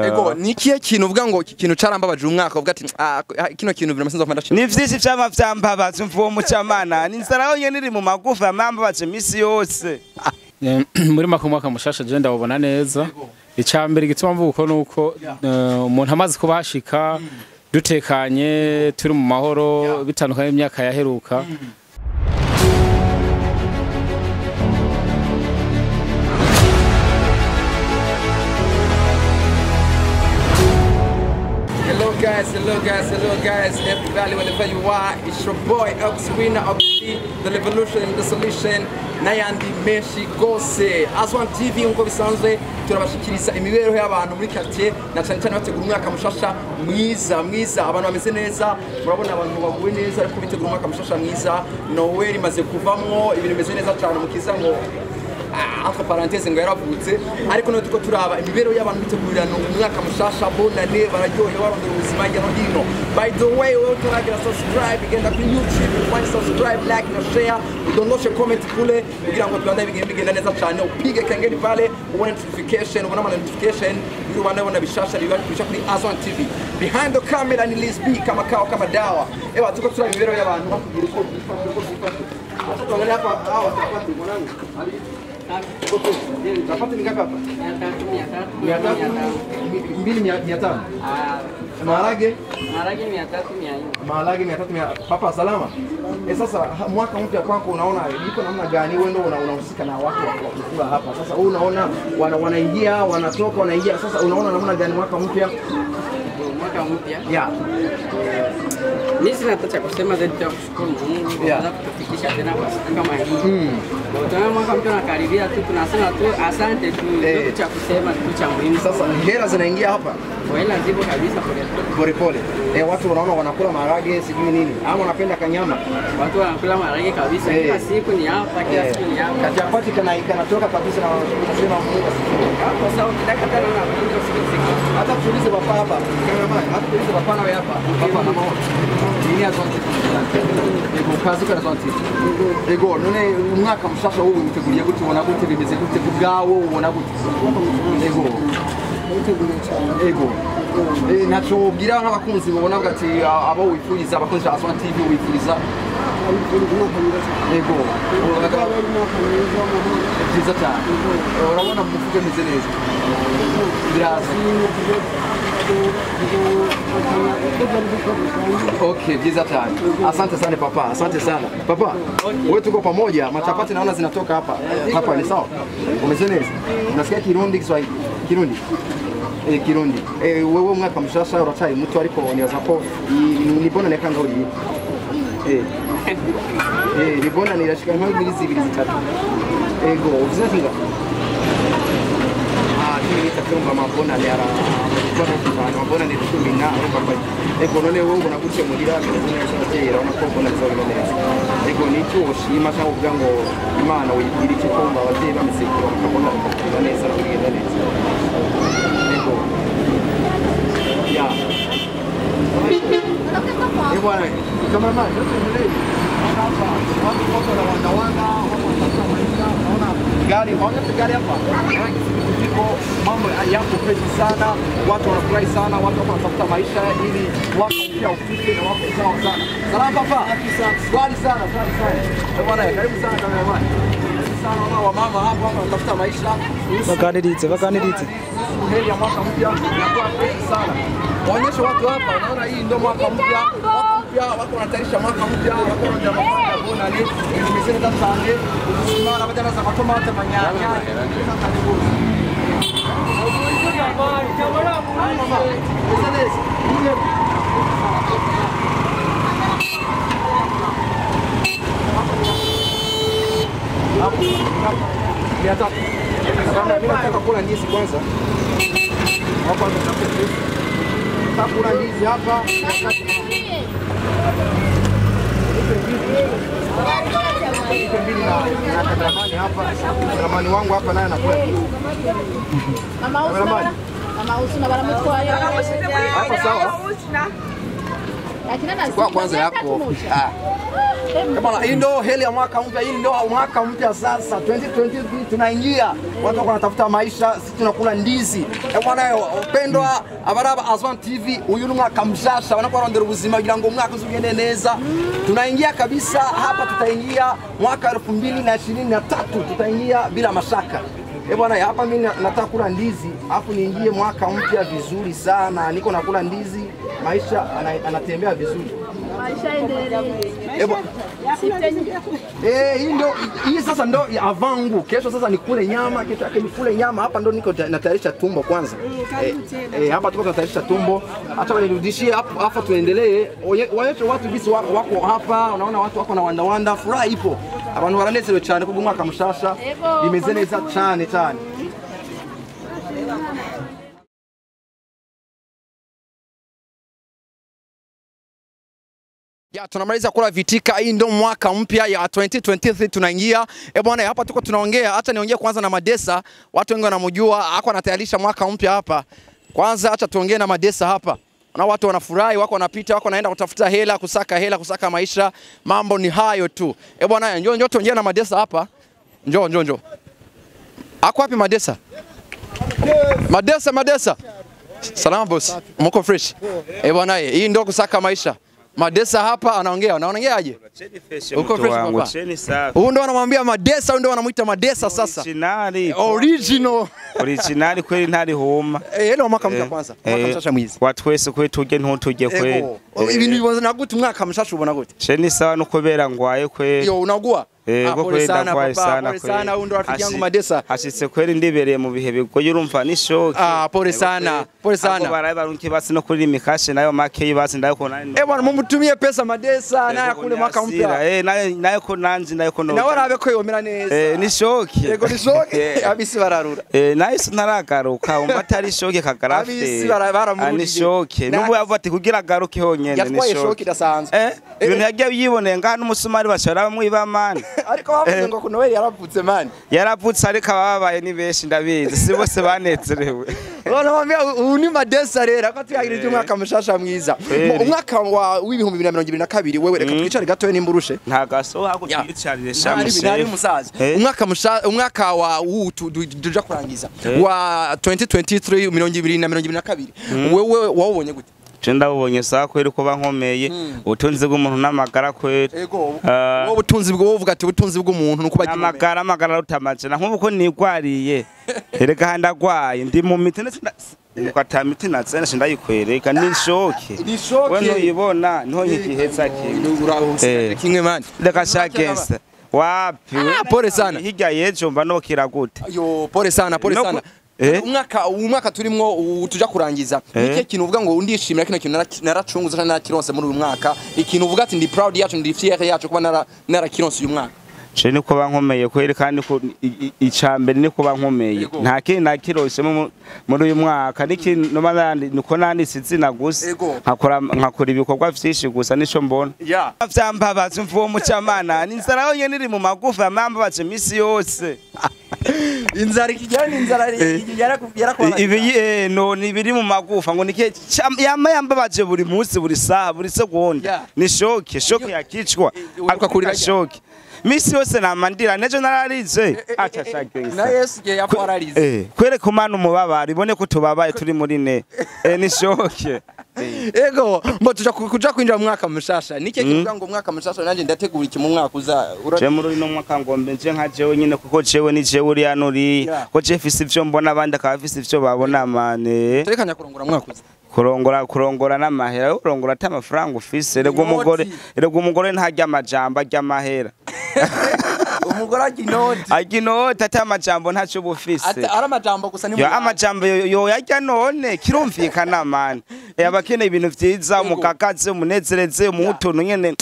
Ego nikiye kintu uvuga ngo ikintu carambabaje umwaka uvuga ati kino kintu bira masinzo fanda ni vyinshi vyama vyambabaza umvuwo mucamana n'inzara yonyene iri mu magufa yambabaje misi yose muri makumwaka mushasha je ndabona neza icambere gituma mvuga uko nuko umuntu amaze kubashika dutekanye turi mu mahoro bitandukanye imyaka yaheruka. Hello guys, everybody, wherever you are, it's your boy, Winner of the revolution, the solution, Nayandi Meshi Gose. Aswan TV, unko bisanzwe, turabashikiriza imibereho y'abantu muri quartier, na cyane cyane bategura umwaka mushasha mwiza, abantu bameze neza, murabona abantu baguwe neza, ariko bitegura umwaka mushasha mwiza, Noel imaze kuvamwo, ibintu bimeze neza cyane mukiza ngo entre parenthèses ngo yaravutse ariko no tuko turaba imibereho y'abantu bitegurira no umwaka mushasha bonane bararyohe barondera ubuzima y'ano hino. By the way, we turagira subscribe igenda kuri YouTube, find subscribe, like na share, udondoshe comment kule kugira ngo tubandanye bigenda neza cyane, upige kengeni pale ubone notification, ubone notification biri ubona bishasha bisha kuri Azwan TV. Behind the camera ni Lisby kama kao kama dawa. Ewa tuko turaba imibereho y'abantu bakubwira uko tuangalia hapa hawa tapati mwanangu. Tapati ni ngapi hapa? 200. Maharage 300. Maharage 300. Papa salama. Sasa mwaka mpya kwako unaona iko namna gani? Wewe ndio unahusika na watu wa kukula hapa. Sasa wewe unaona wanaingia, wanatoka, wanaingia. Sasa unaona namna gani mwaka mpya? Mwaka mpya? Yeah. Mimi sina hata cha kusema zaidi ya kushukuru Mungu kwa kutufikisha tena kwa siku kama hii. Kwa mwaka mpya unakaribia tu tunasema tu asante tu ndio cha kusema tu cha muhimu. Sasa hela zinaingia hapa. Hela zipo kabisa pole. Watu wanaona wanakula maharage sijui nini. Ama wanapenda kanyama. Watu wanakula maharage kabisa kila siku ni hapa, kila siku ni hapa. Kati ya pati kanatoka kabisa na wanasema Mungu asifiwe. Hapo sawa kidaka tena na Mungu asifiwe. Hata tuulize papa hapa. Hata tuulize papa nawe hapa. Papa na mama. Nini azonti? Ego kazi kana azonti. Ego none umwaka mushasha wowe uteguye gute ubona gute bimeze gute kubgawo ubona gute? Ego. Ego. Nacho ubwira nk'abakunzi babona ati abo wifuriza abakunzi Azwan TV wifuriza ego. Byiza cyane. Urabona mufuke meze neza. Biraza. Okay, byiza cyane. Asante sana papa, asante sana. Papa, wewe tuko pamoja, machapati naona zinatoka hapa. Hapa ni sawa? Umeze neza? Unasikia Kirundi Kiswahili? Kirundi? Kirundi. Wewe mwaka mshasha uracari muto ariko nibaza ko nibona neka ngori. Nibona nirashika nk'ibiri zitatu. Ego, uvuze kini takumba mabona ni ara mabona ni tumina papa. Ego none wewe unaguce murira neza unako neza neza. Ego ni cyo ushima cyangwa uvuga ngo Imana uyigira iki komba abavyeyi bamisekura bakabona neza kugenda neza. Ego. Ya. Bwana, kama mama, gari hapa. Mambo yako pesa sana, watu wanafurahi sana, watu wanatafuta maisha ili wako pia ufike na wako sawa sana. Salama papa. Swali sana. Bwana, karibu sana kama mama. Sana wa mama hapa wanatafuta maisha. Vakanidite. Heri ya mwaka mpya inakuwa pesa sana. Waonyeshe watu hapa, unaona hii ndio mwaka mpya. Wako wanatayarisha mwaka mpya, wako wanataka kuona nini? Nimesema tasande, usimama badala za matoma wote manyanya. Mimi nataka kula ndizi kwanza. Hapa Takula ndizi hapa. Na katamani hapa. Katamani wangu hapa naye anakula. Mama Usna baramutwaye. Hapa sawa. Kwa kwanza yako. Kama hii ndio heli ya mwaka mpya, hii ndio mwaka mpya sasa 2023 tunaingia. Watu wanatafuta maisha, sisi tunakula ndizi. Bwana upendwa abaraba Azwan TV uyu mwaka mshasha wanakuwa rondera ubuzima kugira ngo umwaka uzugende neza. Tunaingia kabisa hapa, tutaingia mwaka 2023 tutaingia bila mashaka. Bwana hapa mimi nataka kula ndizi, afu niingie mwaka mpya vizuri sana. Niko nakula ndizi, maisha anatembea vizuri. Maisha endelee. Hii sasa ndo avangu. Kesho sasa nikule nyama, kesho yake nikule nyama. Hapa ndo niko natayarisha tumbo kwanza. Hapa tuko tunatayarisha tumbo. Acha wanirudishie hapa tuendelee. Waonyeshe watu bisi wako hapa. Unaona watu wako na wanda furaha ipo. Abantu baranezerewe cyane kuko umwaka mushasha bimeze neza cyane cyane. Ya tunamaliza kula vitika, hii ndio mwaka mpya ya 2023 tunaingia. Bwana hapa tuko tunaongea, acha niongee kwanza na Madessa. Watu wengi wanamjua, hako anatayarisha mwaka mpya hapa. Kwanza acha tuongee na Madessa hapa. Na watu wanafurahi, wako wanapita, wako naenda kutafuta hela, kusaka maisha. Mambo ni hayo tu. Bwana njoo tuongee na Madessa hapa. Njoo. Ako wapi Madessa? Madessa. Salama boss. Mko fresh? Bwana hii ndio kusaka maisha. Madessa hapa anaongea, unaongeaje? Uko fresh baba. Huyu ndo anamwambia Madessa, huyu ndo anamuita Madessa sasa. Original kweli ntari homa. Ndio mwaka mpya kwanza. Mwaka mshasha mwizi. Watu wese kwe tuje ntutuje kweli. Ibintu biboza naguti mwaka mshasha ubona gute? Sheni sawa no kubera ngwaye kweli. Yo unagua? Pole sana papa, pole sana, huyu ndo rafiki yangu Madessa. Ashitse kweli ndibereye mu bihe bigoye urumva ni shoki. Pole sana. Ako baraye barunki basi no kuri mikashe nayo make basi ndayo ko nani. Bwana mumutumie pesa Madessa nayo kule mwaka mpya. Nayo ko nanzi nayo ko no. Nawe arabe ko yomera neza. Ni shoki. Yego ni shoki. Abisi bararura. Nayo sinaragaruka umva atari shoki kagarafte. Abisi baramuri. Ni shoki. Nubu yavuga ati kugira garuke honyene ni shoki. Yatwaye shoki dasanzwe. Ibintu yagiye yiboneye ngana umusumari bashara mwiba man. Ariko bavuze ngo Noel yaravutse man. Yaravutse ariko ababaye ni benshi ndabizi. Si bose banezerewe. Bwana mwambia uni Madessa rero ko tuyagirije umwaka mushasha mwiza. Umwaka wa 2022 wewe reka twicare gato n'imburushe. Nta gaso hako twicarire shamushe. Umwaka wa tuja kurangiza wa 2023 2022 wewe wawubonye gute? Chenda ubonye saa kweri ko bankomeye ubutunzi bw'umuntu n'amagara kweri. Ego wo butunzi bwo uvuga ati ubutunzi bw'umuntu nuko bagiye amagara rutamaje na nkuko nigwariye erega handagwaye ndi mu mitene ukata mitina tsena ndayikwereka ni shoke we ntuyibona nto nyigiheza kintu kimwe manje ndakashagense wapi pole sana hirya yejo mba nokira gute yo pole sana umwaka turimwo tuja kurangiza nike kintu uvuga ngo undishimira kino kintu naracunguza narakironse muri uyu mwaka ikintu uvuga ati ndi proud yacu ndi fier yacu kuba narakironse uyu mwaka je niko bankomeye kweri kandi ko icambere niko bankomeye nta kintu nakirose muri uyu mwaka niki nomanandi niko nanditse izina gusa nkakora ibikorwa vyinshi gusa nico mbona vyambabaza mvuwo mucamana n'inzara yonyene iri mu magufa yambabaje misi yose inzara kijyana inzara yarakora ibi none biri mu magufa ngo nike yambabaje buri munsi buri saha buri segonda ni shoke yakicwa ariko kurira shoke misi yose namandira nejo nararize acha shagenza na Yesu yakwararize kwere kumana umubabari ibone ko tubabaye turi muri ne ni shoke ego mbo tuja kwinjira mu mwaka mushasha nike kivuga ngo mwaka mushasha nanje ndategura iki mu mwaka uza je muri no mwaka ngombe nje nka jewe nyine kuko jewe ni jewe uri yanuri ko je fisi ivyo mbona abandi akafisi ivyo babona mane turekanya kurongora mwaka uza kurongora n'amahera urongora atamafaranga ufise rego umugore ntajya amajambo ajya amahera umugore aginoti atamajambo ntacyo bufise ari amajambo gusa ni amajambo yo yajya none kirumvikana man abakene ibintu vyiza umugagaze umunezereze umutuntu nyene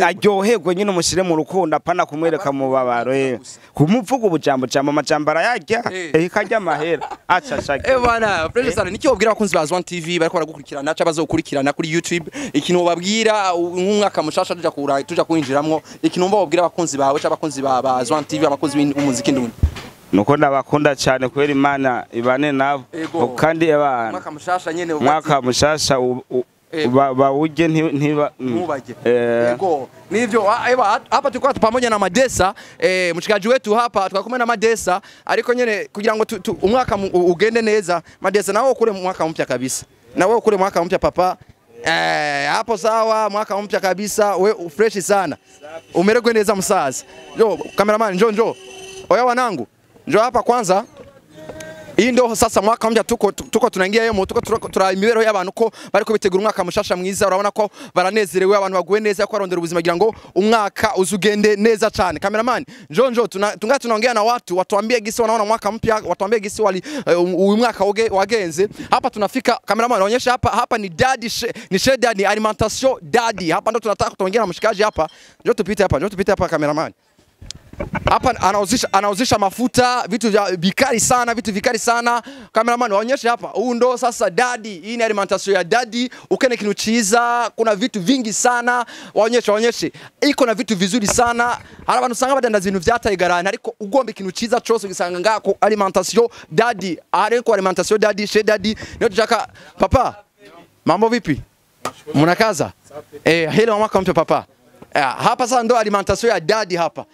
aryoherwe nyine umushire mu rukundo apana kumwereka mu babaro kumuvuga ubujambo amajambo arayajya ikajya amahera acha shaka bana president niki wabwira abakunzi ba Azwan TV bariko baragukurikirana acha bazokurikirana kuri YouTube ikintu babwira umwaka mushasha tuja kuinjiramwo ikintu babwira abakunzi bawe cy'abakunzi ba Azwan TV abakunzi b'umuziki ndundi nuko ndabakunda cyane kwera Imana ibane nabo kandi abana mwaka mushasha bawuje ntiba mubaje yego nivyo hapa tulikuwa pamoja na Madessa mshikaji wetu hapa tukakumena Madessa ariko nyene kugira ngo umwaka ugende neza Madessa nawe kule mwaka mpya kabisa nawe kule mwaka mpya papa hapo sawa mwaka mpya kabisa we fresh sana umeregwe neza msaza jo cameraman njoo oya wanangu njoo hapa kwanza. Hii ndio sasa mwaka mpya tuko tunaingia yemo tura imibereho y'abantu ko bari ko bitegura umwaka mushasha mwiza urabona ko baranezerewe abantu baguwe neza ko arondera ubuzima kugira ngo umwaka uzugende neza cyane. Cameraman njoo tunaongea na watu watuambie gisi wanaona mwaka mpya watuambie gisi wali uyu mwaka wagenze hapa tunafika. Cameraman onyesha hapa ni daddy ni sheda ni alimentation daddy hapa ndo tunataka tuongea na mshikaji hapa njoo tupite hapa cameraman. Hapa anauzisha mafuta vitu vikali sana cameraman waonyeshe hapa huu ndo sasa daddy hii ni alimentation ya daddy ukene kinu chiza kuna vitu vingi sana waonyeshe iko na vitu vizuri sana hari abantu usanga badandaza ibintu vyatayigarana ariko ugomba kinu chiza cyose ugisanga ngako alimentation daddy ariko alimentation daddy chez daddy niyo tushaka papa mambo vipi mnakaza hela mwaka mpya papa. Hapa sasa ndo alimentation ya daddy hapa.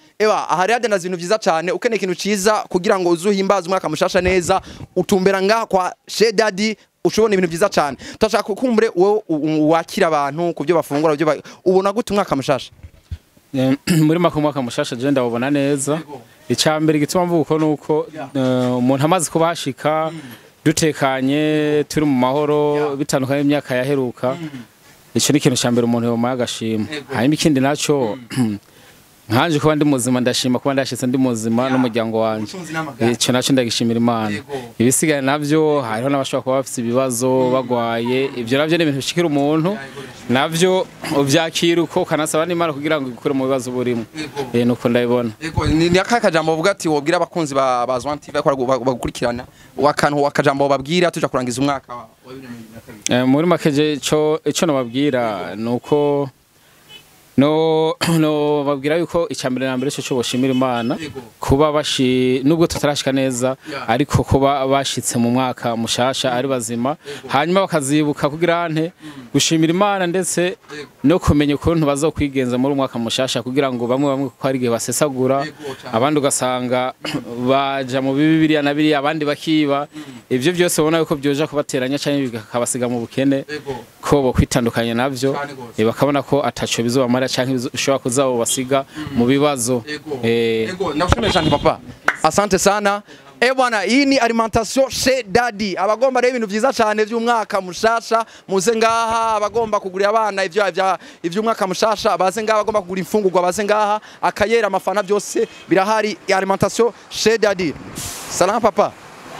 Ahariade na zintu vyiza cyane ukene kintu ciza kugira ngo uzuhimbaza umwaka mushasha neza utumbera ngaha kwa chez daddy ushobona ibintu vyiza cyane. Tutashaka kukumbure wowe wakira abantu kuvyo bafungura byo ubona gute umwaka mushasha? Muri mwaka mushasha je ndabona neza. Icambere gituma mvuga uko nuko umuntu amaze kubashika dutekanye turi mu mahoro bitandukanye imyaka yaheruka. Ico ni kintu cyambere umuntu yo magashima. Hanyuma ikindi naco nkanje kuba ndi muzima ndashima kuba ndashitse ndi muzima n'umuryango wanje. Ico naco ndagishimira Imana. Ibisigaye navyo hariho n'abashaka kuba bafite ibibazo bagwaye ivyo navyo ni ibintu bishikira umuntu navyo uvyakira uko kanasaba n'Imana kugira ngo ikure mu bibazo burimo. Nuko ndabibona. Ni akajambo uvuga ati wobwira abakunzi ba Zwan TV ko bagukurikirana wakantu akajambo babwira tuja kurangiza umwaka wa 2022. Muri makeje ico nababwira nuko no babwira yuko icambere na mbere cyo boshimira Imana kuba nubwo tutarashika neza ariko kuba bashitse mu mwaka mushasha ari bazima hanyuma bakazibuka kugira nte gushimira Imana ndetse no kumenya ukuntu bazokwigenza muri umwaka mushasha kugira ngo bamwe ko ari gihe basesagura abandi ugasanga baja mu bibiri na biri abandi bakiba ivyo byose ubona yuko byoja kubateranya cyane bikabasiga mu bukene ko bo kwitandukanya navyo bakabona ko ataco bizobamara canke ushobora kuzabo basiga mu bibazo. Nakushimira cyane papa asante sana. Bwana hii ni alimentation chez daddy abagomba rero ibintu vyiza cyane vy'umwaka mushasha muze ngaha abagomba kugurira abana ivyo umwaka mushasha baze ngaha abagomba kugura imfungurwa baze ngaha akayera amafana byose birahari alimentation chez daddy. Salam papa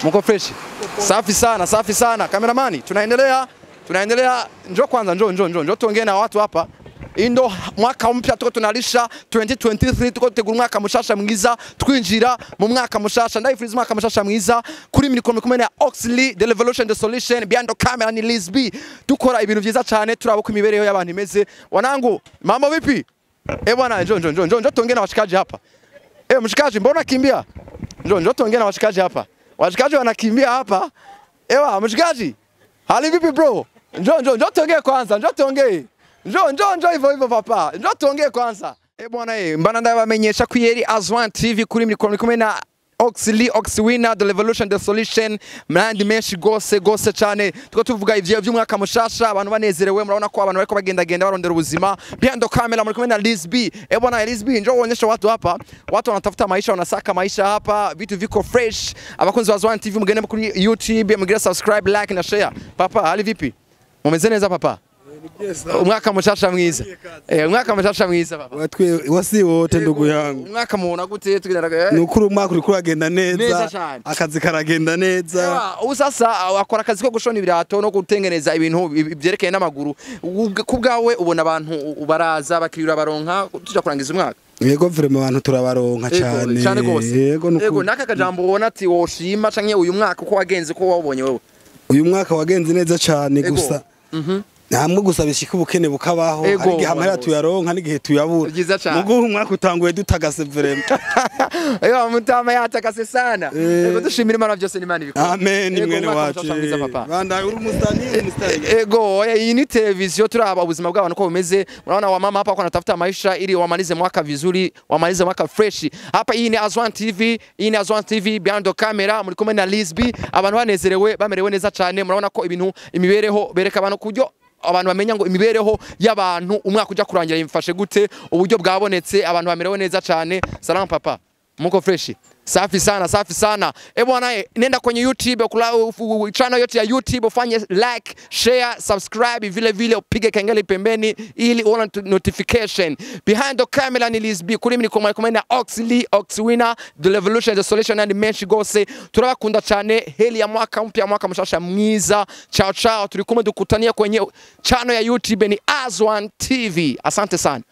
mko fresh safi sana cameraman tunaendelea njoo kwanza njoo tuongee na watu hapa. Indo mwaka mpya tuko tunalisha 2023 tuko tegura umwaka mushasha mwiza twinjira mu mwaka mushasha ndayifuriza umwaka mushasha mwiza kuri mikono ya Oxley the revolution the solution behind the camera ni Lisby dukora ibintu vyiza cyane turabo ku mibereho y'abantu imeze wanangu mambo vipi bwana njoo tuongee na washikaji hapa mshikaji mbona kimbia njoo tuongee na washikaji hapa washikaji wanakimbia hapa mshikaji hali vipi bro njoo tuongee kwanza njoo Njoo hivyo papa. Njoo tuongee kwanza. Bwana mbana ndabamenyesha ku yeri Zwan TV kuri mikono na Oxley Oxwina the revolution the solution Manday menshi gose cyane tuko tuvuga ivyo by'umwaka mushasha abantu banezerewe murabona ko abantu bariko bagenda barondera ubuzima behind the camera muri kumwe na Lisby. Bwana Lisby njoo uonyeshe watu hapa watu wanatafuta maisha wanasaka maisha hapa vitu viko fresh abakunzi wa Zwan TV mugende kuri YouTube mugire subscribe like na share papa hali vipi mumeze neza papa umwaka mushasha mwiza umwaka mushasha mwiza papa watwe wasi wote ndugu yangu umwaka muona gute tugira nukuri umwaka uri kuragenda neza akazi karagenda neza usasa akora akazi ko gushona ibirato no gutengeneza ibintu byerekeye n'amaguru kubgawe ubona abantu baraza bakirira baronka tuja kurangiza umwaka yego vraiment abantu turabaronka cyane yego naka kajambo ubona ati woshima canke uyu mwaka uko wagenze ko wabonye wewe uyu mwaka wagenze neza cyane gusa namwe gusabishika ubukene bukabaho ari gihe amahera tuyaronka n'igihe tuyabura muguhu umwaka utanguye dutagase vraiment Eyo mutama yatakase sana. Ego dushimira Imana byose n'Imana ibikora. Amen mwene wacu. Manday uri umustani. Ego iyi ni televiziyo turaba ubuzima bw'abantu ko bumeze. Unaona wamama hapa kwa natafuta maisha ili wamalize mwaka vizuri, wamalize mwaka fresh. Hapa hii ni Azwan TV, behind the camera muri kumwe na Lisby. Abantu banezerewe bamerewe neza cyane. Murabona ko ibintu imibereho bereka abantu kujyo abantu bamenya ngo imibereho y'abantu umwaka ujya kurangira yimfashe gute uburyo bwabonetse abantu bamerewe neza cyane. Salam papa muko fresh. Safi sana. Bwana nenda kwenye YouTube channel yote ya YouTube ufanye like, share, subscribe vile upige kengele pembeni ili uone notification. Behind the camera ni Lisby kuri mimi niko na Oxwinner the revolution the solution and Menshi Gose. Turabakunda cyane heli ya mwaka mpya mwaka mshasha mwiza. Ciao turikumwe dukutania kwenye channel ya YouTube ni Azwan TV. Asante sana.